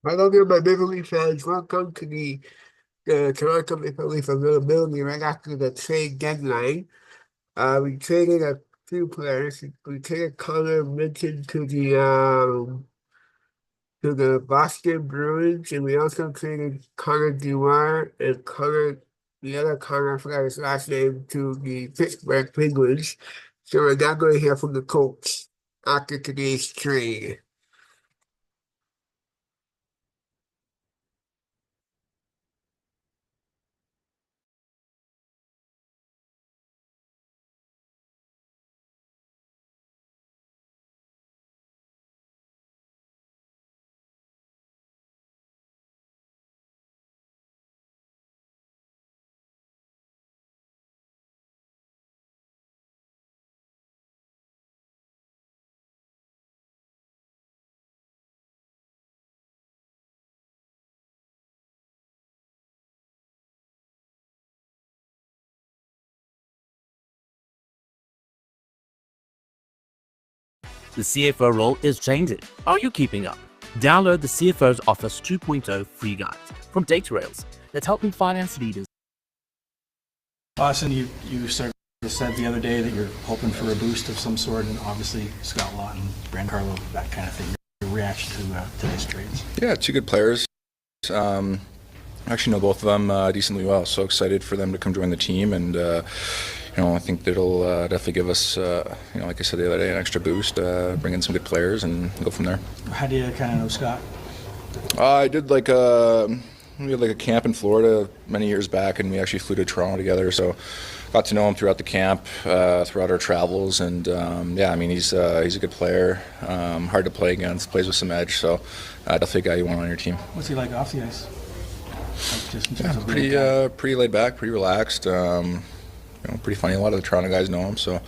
Hello there, my Maple Leaf fans. Welcome to the Toronto Maple Leaf availability right after the trade deadline. We traded a few players. We traded Connor Minton to the Boston Bruins, and we also traded Connor Dewar and the other Connor, I forgot his last name, to the Pittsburgh Penguins. So we're now going to hear from the Colts after today's trade. The CFO role is changing. Are you keeping up? Download the CFO's Office 2.0 free guide from Data Rails that's helping finance leaders. Austin, you sort of said the other day that you're hoping for a boost of some sort, and obviously Scott Lawton, Brand Carlo, that kind of thing. Your reaction to these trades? Yeah, two good players. Actually know both of them decently well, so excited for them to come join the team, and I think that it'll definitely give us, like I said the other day, an extra boost, bring in some good players, and go from there. How do you kind of know Scott? I did we had like a camp in Florida many years back, and we actually flew to Toronto together, so got to know him throughout the camp, throughout our travels, and he's a good player, hard to play against, plays with some edge, so definitely a guy you want on your team. What's he like off the ice? Like just in terms of Pretty laid back, pretty relaxed. Pretty funny. A lot of the Toronto guys know him, so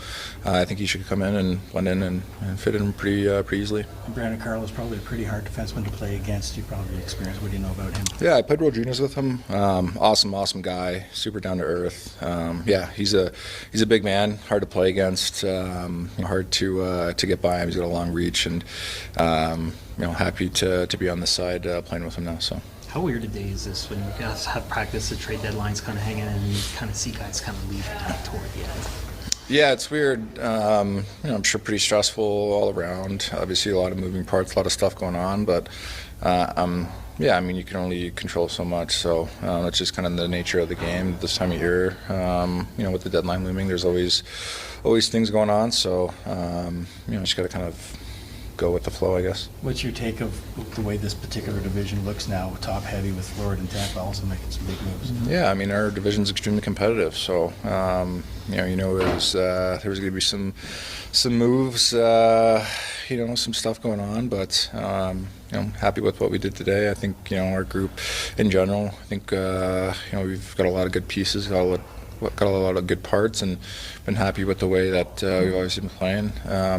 I think he should come in and blend in and fit in pretty easily. Brandon Carlo is probably a pretty hard defenseman to play against. You probably experienced. What do you know about him? Yeah, I played World Juniors with him. Awesome guy. Super down to earth. He's a big man. Hard to play against. Hard to get by him. He's got a long reach, and happy to be on this side playing with him now. So. How weird a day is this when you guys have practice, the trade deadline's kind of hanging, and you kind of see guys kind of leaving toward the end? Yeah, it's weird. I'm sure pretty stressful all around. Obviously, a lot of moving parts, a lot of stuff going on, but you can only control so much. So it's just kind of the nature of the game this time of year. With the deadline looming, there's always things going on. So just got to kind of go with the flow, I guess. What's your take of the way this particular division looks now, top heavy with Florida and Tampa also making some big moves? Yeah, our division's extremely competitive, so there was going to be some moves, some stuff going on, but happy with what we did today. I think our group in general, I think we've got a lot of good pieces, got a lot of good parts, and been happy with the way that we've always been playing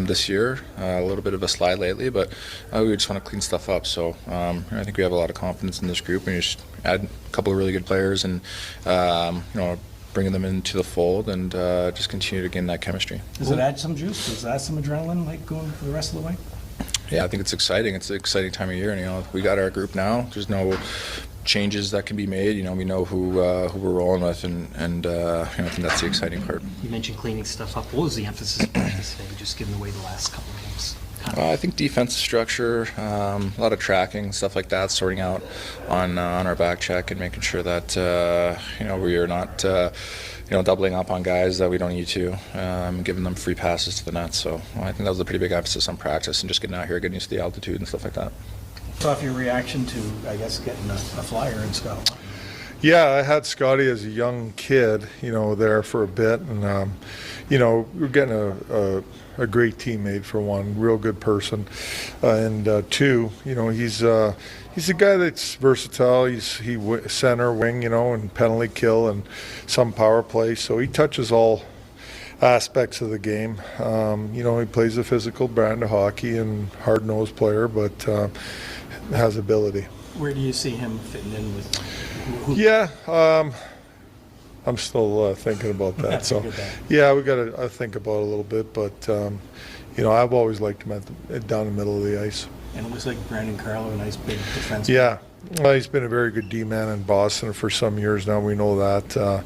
this year. A little bit of a slide lately, but we just want to clean stuff up. So I think we have a lot of confidence in this group, and you just add a couple of really good players, and bringing them into the fold, and just continue to gain that chemistry. Does it add some juice? Does it add some adrenaline, like going for the rest of the way? Yeah, I think it's exciting. It's an exciting time of year, and we got our group now. There's no changes that can be made. We know who we're rolling with, and I think that's the exciting part. You mentioned cleaning stuff up. What was the emphasis of practice today, just given the way the last couple of games? I think defensive structure, a lot of tracking, stuff like that, sorting out on our back check and making sure that we are not doubling up on guys that we don't need to, giving them free passes to the net. So I think that was a pretty big emphasis on practice and just getting out here, getting used to the altitude and stuff like that. Off your reaction to, I guess, getting a flyer in Scotland? Yeah, I had Scotty as a young kid, there for a bit, and we're getting a great teammate for one, real good person, and two, he's a guy that's versatile. He center, wing, and penalty kill and some power play, so he touches all aspects of the game. He plays a physical brand of hockey and hard-nosed player, but has ability. Where do you see him fitting in with? Yeah, I'm still thinking about that. So, yeah, we got to think about it a little bit. But I've always liked him down the middle of the ice. And it looks like Brandon Carlo, a nice big defenseman. Yeah, well, he's been a very good D-man in Boston for some years now. We know that.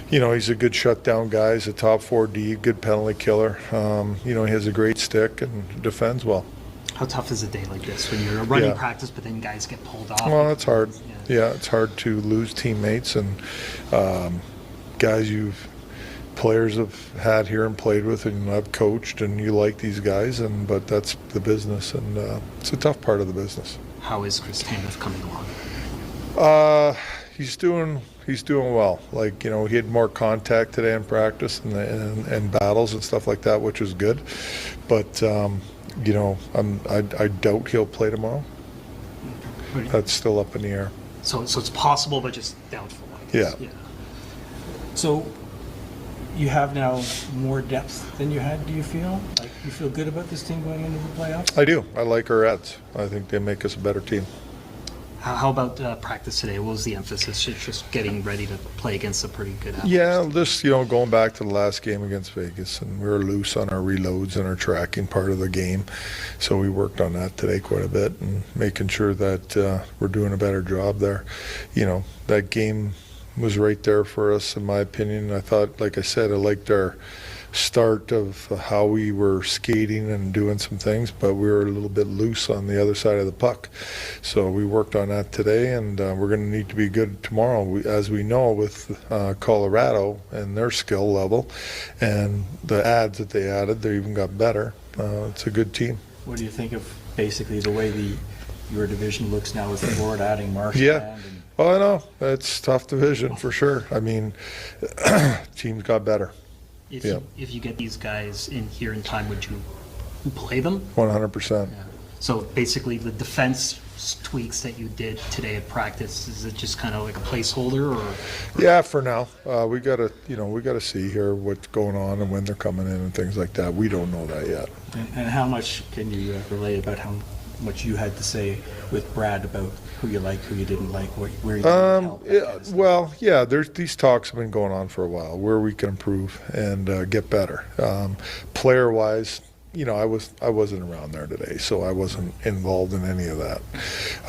You know, he's a good shutdown guy. He's a top 4D, good penalty killer. You know, he has a great stick and defends well. How tough is a day like this when you're running Yeah. practice, but then guys get pulled off? Well, it's hard. Yeah. Yeah, it's hard to lose teammates and guys players have had here and played with, and I've coached, and you like these guys, but that's the business, and it's a tough part of the business. How is Chris Tanev coming along? He's doing well. Like, you know, he had more contact today in practice and battles and stuff like that, which was good. But you know, I doubt he'll play tomorrow. That's still up in the air. So it's possible, but just doubtful, I guess. Yeah. So you have now more depth than you had, do you feel? Like, you feel good about this team going into the playoffs? I do. I like our Reds. I think they make us a better team. How about practice today? What was the emphasis? Just getting ready to play against a pretty good Admirals? Yeah, just, you know, going back to the last game against Vegas, and we were loose on our reloads and our tracking part of the game. So we worked on that today quite a bit and making sure that we're doing a better job there. You know, that game was right there for us, in my opinion. I thought, like I said, I liked our start of how we were skating and doing some things, but we were a little bit loose on the other side of the puck. So we worked on that today, and we're going to need to be good tomorrow. As we know, with Colorado and their skill level and the adds that they added, they even got better. It's a good team. What do you think of basically the way your division looks now with the board adding Marshall? Yeah. Well, I know. It's a tough division for sure. I mean, teams got better. If you get these guys in here in time, would you play them? 100%. Yeah. So basically, the defense tweaks that you did today at practice, is it just kind of like a placeholder, or? Yeah, for now. We gotta see here what's going on and when they're coming in and things like that. We don't know that yet. And how much can you relate about how much you had to say with Brad about who you like, who you didn't like, where you needed help? There's these talks have been going on for a while where we can improve and get better. Player-wise, you know, I wasn't around there today, so I wasn't involved in any of that.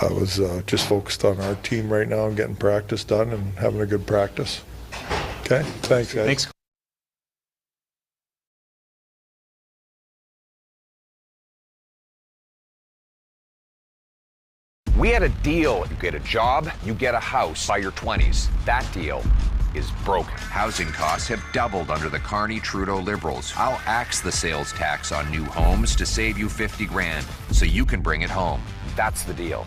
I was just focused on our team right now and getting practice done and having a good practice. Okay, thanks, guys. Thanks. We had a deal. You get a job, you get a house by your 20s. That deal is broken. Housing costs have doubled under the Carney-Trudeau Liberals. I'll axe the sales tax on new homes to save you 50 grand so you can bring it home. That's the deal.